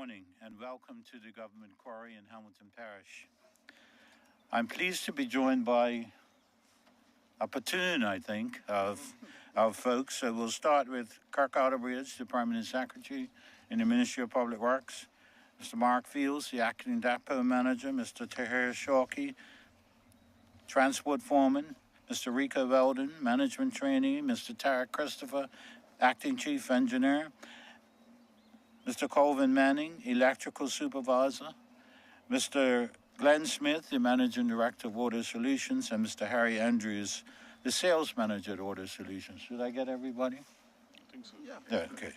morning and welcome to the Government Quarry in Hamilton Parish. I'm pleased to be joined by a platoon, I think, of folks. So we'll start with Kirk Outerbridge, the Permanent Secretary in the Ministry of Public Works, Mr. Mark Fields, the Acting Depot Manager, Mr. Tahir Shawky, Transport Foreman, Mr. Rico Weldon, Management Trainee, Mr. Tarek Christopher, Acting Chief Engineer, Mr. Colvin Manning, Electrical Supervisor, Mr. Glenn Smith, the Managing Director of Water Solutions, and Mr. Harry Andrews, the Sales Manager at Water Solutions. Should I get everybody? I think so. Yeah, okay.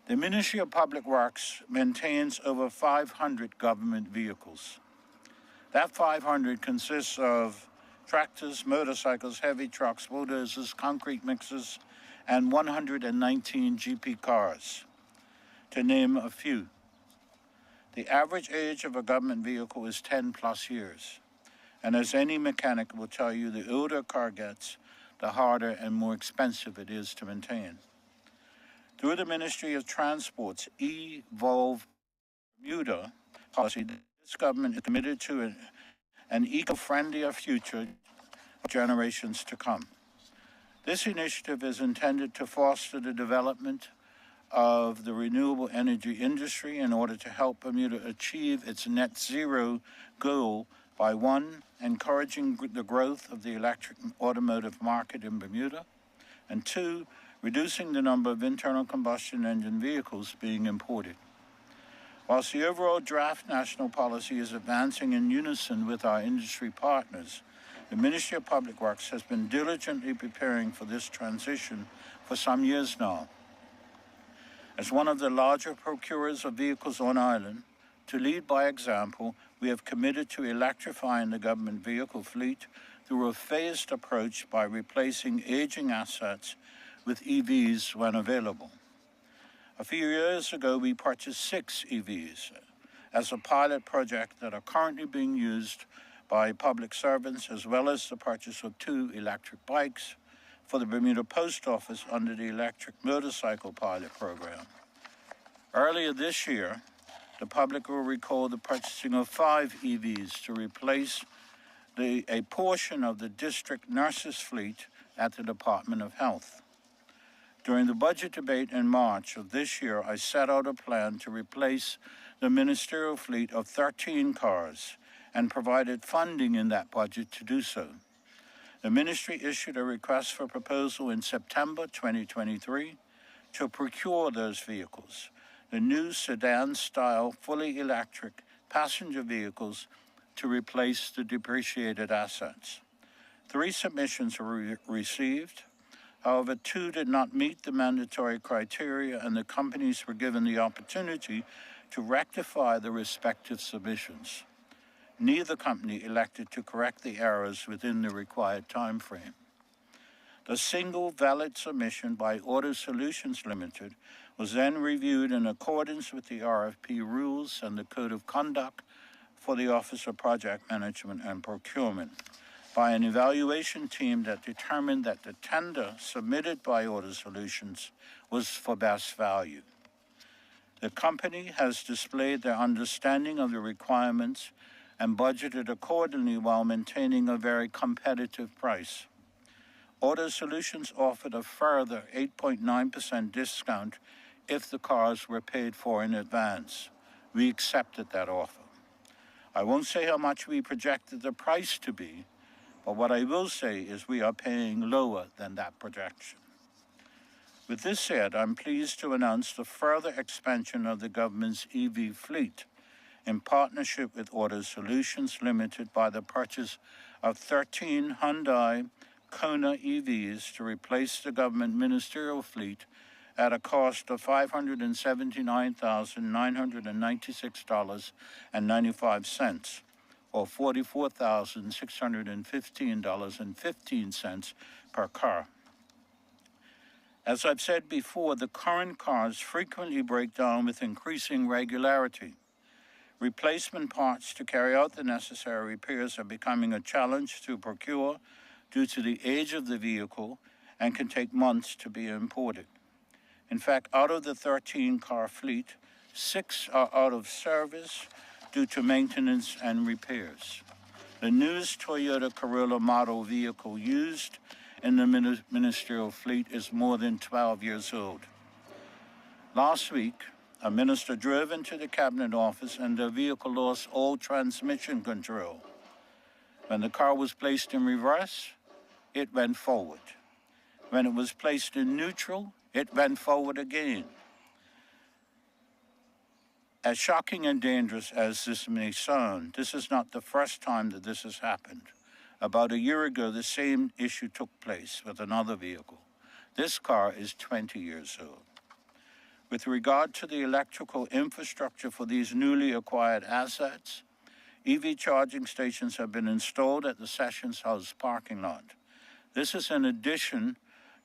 The Ministry of Public Works maintains over 500 government vehicles. That 500 consists of tractors, motorcycles, heavy trucks, bulldozers, concrete mixers, and 119 GP cars, to name a few. The average age of a government vehicle is 10 plus years. And as any mechanic will tell you, the older a car gets, the harder and more expensive it is to maintain. Through the Ministry of Transport's Evolve Bermuda policy, this government is committed to an eco-friendlier future for generations to come. This initiative is intended to foster the development of the renewable energy industry in order to help Bermuda achieve its net zero goal by 1, encouraging the growth of the electric automotive market in Bermuda, and 2, reducing the number of internal combustion engine vehicles being imported. Whilst the overall draft national policy is advancing in unison with our industry partners, the Ministry of Public Works has been diligently preparing for this transition for some years now. As one of the larger procurers of vehicles on island, to lead by example, we have committed to electrifying the government vehicle fleet through a phased approach by replacing aging assets with EVs when available. A few years ago, we purchased 6 EVs as a pilot project that are currently being used by public servants, as well as the purchase of 2 electric bikes for the Bermuda Post Office under the electric motorcycle pilot program. Earlier this year, the public will recall the purchasing of 5 EVs to replace a portion of the district nurses fleet at the Department of Health. During the budget debate in March of this year, I set out a plan to replace the ministerial fleet of 13 cars and provided funding in that budget to do so. The ministry issued a request for proposal in September 2023 to procure those vehicles, the new sedan-style, fully electric passenger vehicles to replace the depreciated assets. 3 submissions were received. However, 2 did not meet the mandatory criteria, and the companies were given the opportunity to rectify the respective submissions. Neither company elected to correct the errors within the required time frame. The single valid submission by Auto Solutions Limited was then reviewed in accordance with the RFP rules and the Code of Conduct for the Office of Project Management and Procurement by an evaluation team that determined that the tender submitted by Auto Solutions was for best value. The company has displayed their understanding of the requirements and budgeted accordingly while maintaining a very competitive price. Auto Solutions offered a further 8.9% discount if the cars were paid for in advance. We accepted that offer. I won't say how much we projected the price to be, but what I will say is we are paying lower than that projection. With this said, I'm pleased to announce the further expansion of the government's EV fleet in partnership with Auto Solutions Limited by the purchase of 13 Hyundai Kona EVs to replace the government ministerial fleet at a cost of $579,996.95, or $44,615.15 per car. As I've said before, the current cars frequently break down with increasing regularity. Replacement parts to carry out the necessary repairs are becoming a challenge to procure due to the age of the vehicle and can take months to be imported. In fact, out of the 13-car fleet, 6 are out of service due to maintenance and repairs. The newest Toyota Corolla model vehicle used in the ministerial fleet is more than 12 years old. Last week, a minister drove into the cabinet office and the vehicle lost all transmission control. When the car was placed in reverse, it went forward. When it was placed in neutral, it went forward again. As shocking and dangerous as this may sound, this is not the first time that this has happened. About a year ago, the same issue took place with another vehicle. This car is 20 years old. With regard to the electrical infrastructure for these newly acquired assets, EV charging stations have been installed at the Sessions House parking lot. This is in addition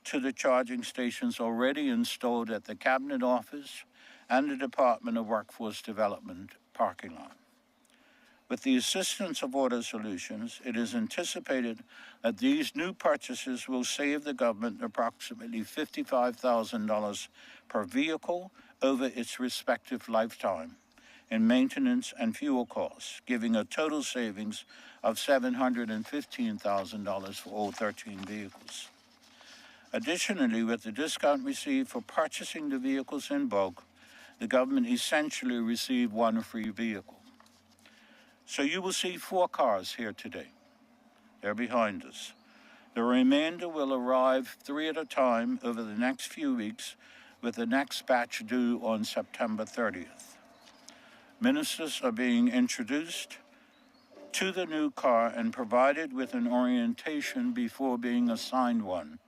to the charging stations already installed at the Cabinet Office and the Department of Workforce Development parking lot. With the assistance of Order Solutions, it is anticipated that these new purchases will save the government approximately $55,000 per vehicle over its respective lifetime in maintenance and fuel costs, giving a total savings of $715,000 for all 13 vehicles. Additionally, with the discount received for purchasing the vehicles in bulk, the government essentially received one free vehicle. So you will see 4 cars here today. They're behind us. The remainder will arrive 3 at a time over the next few weeks, with the next batch due on September 30th. Ministers are being introduced to the new car and provided with an orientation before being assigned one.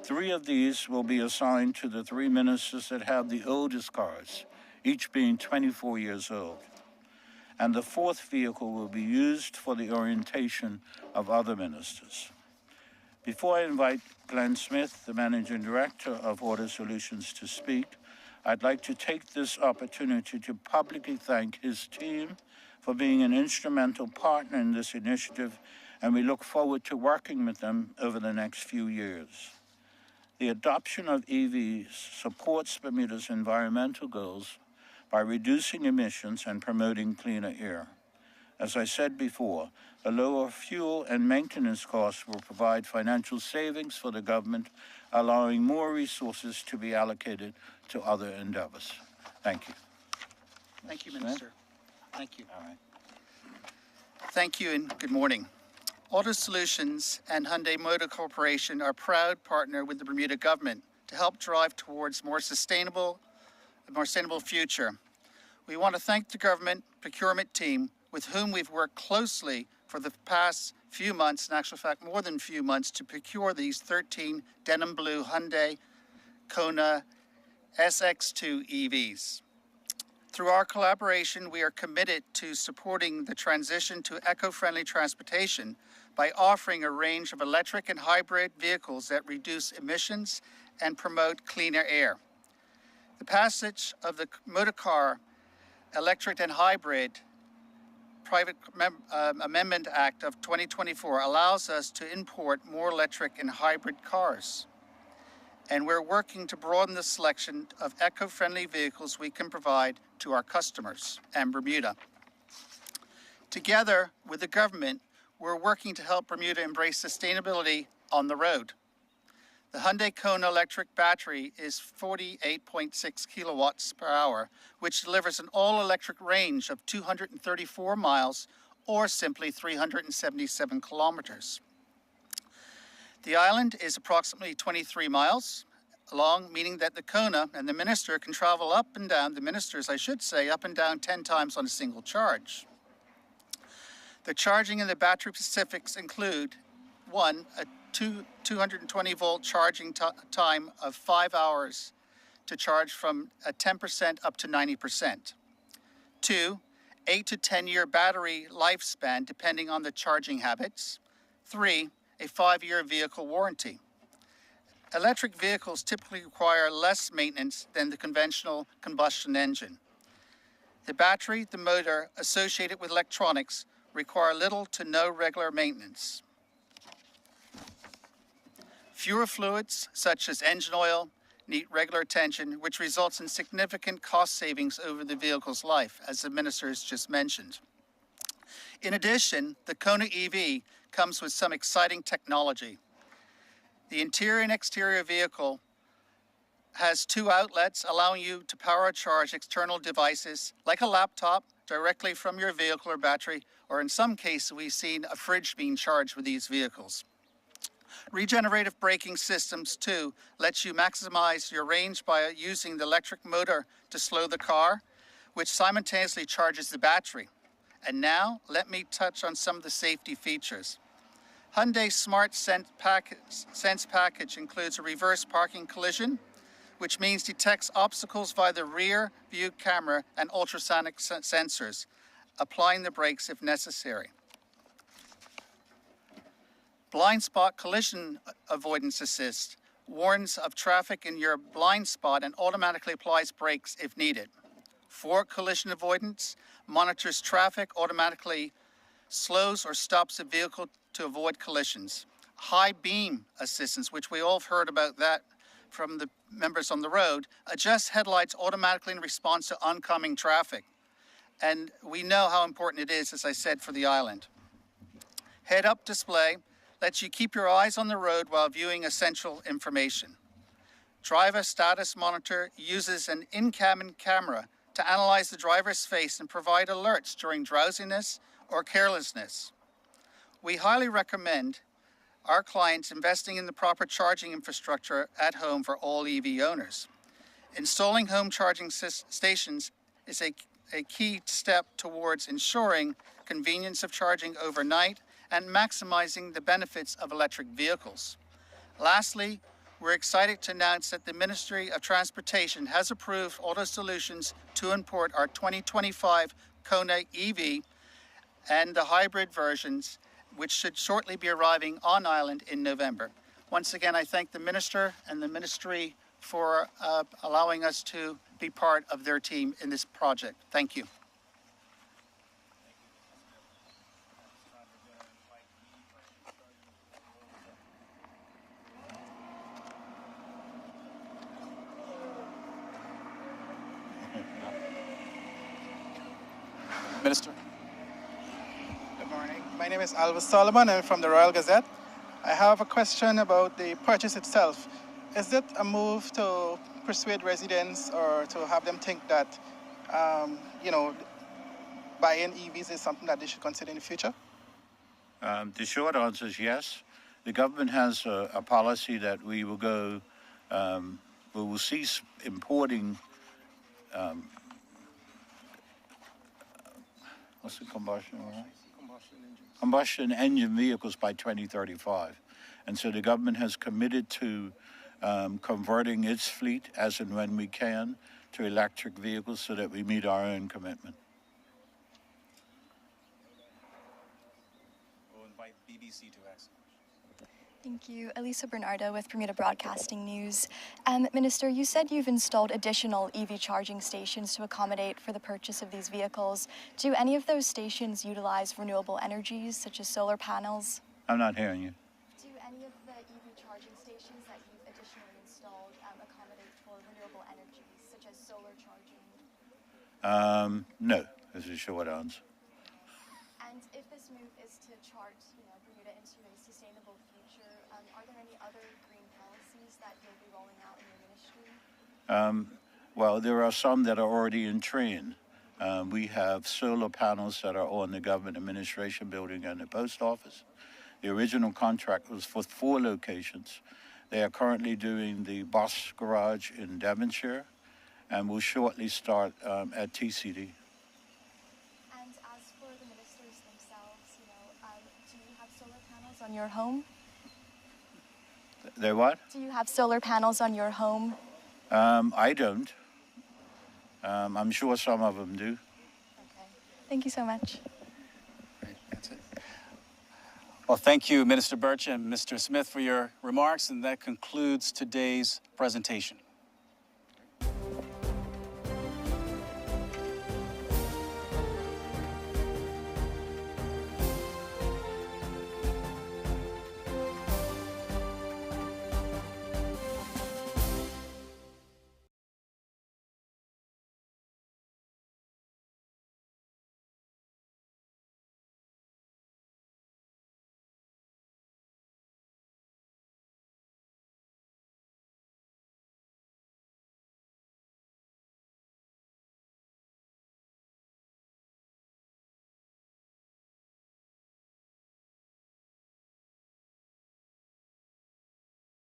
3 of these will be assigned to the 3 ministers that have the oldest cars, each being 24 years old. And the 4th vehicle will be used for the orientation of other ministers. Before I invite Glenn Smith, the Managing Director of Order Solutions, to speak, I'd like to take this opportunity to publicly thank his team for being an instrumental partner in this initiative, and we look forward to working with them over the next few years. The adoption of EVs supports Bermuda's environmental goals by reducing emissions and promoting cleaner air. As I said before, the lower fuel and maintenance costs will provide financial savings for the government, allowing more resources to be allocated to other endeavors. Thank you. Thank you, Minister. Thank you. All right. Thank you and good morning. Auto Solutions and Hyundai Motor Corporation are a proud partner with the Bermuda government to help drive towards a more sustainable future. We want to thank the government procurement team with whom we've worked closely for the past few months, in actual fact more than a few months, to procure these 13 denim blue Hyundai Kona SX2 EVs. Through our collaboration, we are committed to supporting the transition to eco-friendly transportation by offering a range of electric and hybrid vehicles that reduce emissions and promote cleaner air. The passage of the Motor Car Electric and Hybrid Private Amendment Act of 2024 allows us to import more electric and hybrid cars. And we're working to broaden the selection of eco-friendly vehicles we can provide to our customers and Bermuda. Together with the government, we're working to help Bermuda embrace sustainability on the road. The Hyundai Kona electric battery is 48.6 kilowatts per hour, which delivers an all-electric range of 234 miles or simply 377 kilometers. The island is approximately 23 miles long, meaning that the Kona and the minister can travel up and down, the ministers, I should say, up and down 10 times on a single charge. The charging and the battery specifics include, 1, a 220-volt charging time of 5 hours to charge from 10% up to 90%. 2, 8 to 10-year battery lifespan depending on the charging habits. 3, a 5-year vehicle warranty. Electric vehicles typically require less maintenance than the conventional combustion engine. The battery, the motor associated with electronics require little to no regular maintenance. Fewer fluids such as engine oil, need regular attention, which results in significant cost savings over the vehicle's life, as the minister has just mentioned. In addition, the Kona EV comes with some exciting technology. The interior and exterior vehicle has 2 outlets allowing you to power or charge external devices like a laptop directly from your vehicle or battery, or in some cases we've seen a fridge being charged with these vehicles. Regenerative braking systems too lets you maximize your range by using the electric motor to slow the car, which simultaneously charges the battery. And now let me touch on some of the safety features. Hyundai's Smart Sense package includes a reverse parking collision, which means detects obstacles via the rear view camera and ultrasonic sensors, applying the brakes if necessary. Blind spot collision avoidance assist warns of traffic in your blind spot and automatically applies brakes if needed. Forward collision avoidance monitors traffic, automatically slows or stops the vehicle to avoid collisions. High beam assistance, which we all have heard about that from the members on the road, adjusts headlights automatically in response to oncoming traffic. And we know how important it is, as I said, for the island. Head-up display lets you keep your eyes on the road while viewing essential information. Driver status monitor uses an in-cabin camera to analyze the driver's face and provide alerts during drowsiness or carelessness. We highly recommend our clients investing in the proper charging infrastructure at home for all EV owners. Installing home charging stations is a key step towards ensuring convenience of charging overnight and maximizing the benefits of electric vehicles. Lastly, we're excited to announce that the Ministry of Transportation has approved Auto Solutions to import our 2025 Kona EV and the hybrid versions, which should shortly be arriving on island in November. Once again, I thank the Minister and the Ministry for allowing us to be part of their team in this project. Thank you. Minister. Good morning. My name is Alva Solomon. I'm from the Royal Gazette. I have a question about the purchase itself. Is it a move to persuade residents or to have them think that, buying EVs is something that they should consider in the future? The short answer is yes. The government has a policy that we will cease importing what's the combustion engine vehicles by 2035. And so the government has committed to converting its fleet as and when we can to electric vehicles so that we meet our own commitment. We'll invite BBC to ask. Thank you. Elisa Bernardo with Bermuda Broadcasting News. Minister, you said you've installed additional EV charging stations to accommodate for the purchase of these vehicles. Do any of those stations utilize renewable energies, such as solar panels? I'm not hearing you. Do any of the EV charging stations that you've additionally installed accommodate for renewable energies, such as solar charging? No, is the short answer. And if this move is to chart, Bermuda into a sustainable future, are there any other green policies that you'll be rolling out in your ministry? Well, there are some that are already in train. We have solar panels that are on the government administration building and the post office. The original contract was for 4 locations. They are currently doing the bus garage in Devonshire and will shortly start at TCD. And as for the ministers themselves, do you have solar panels on your home? They what? Do you have solar panels on your home? I don't. I'm sure some of them do. Okay. Thank you so much. Great, that's it. Well, thank you, Minister Burch and Mr. Smith, for your remarks, and that concludes today's presentation.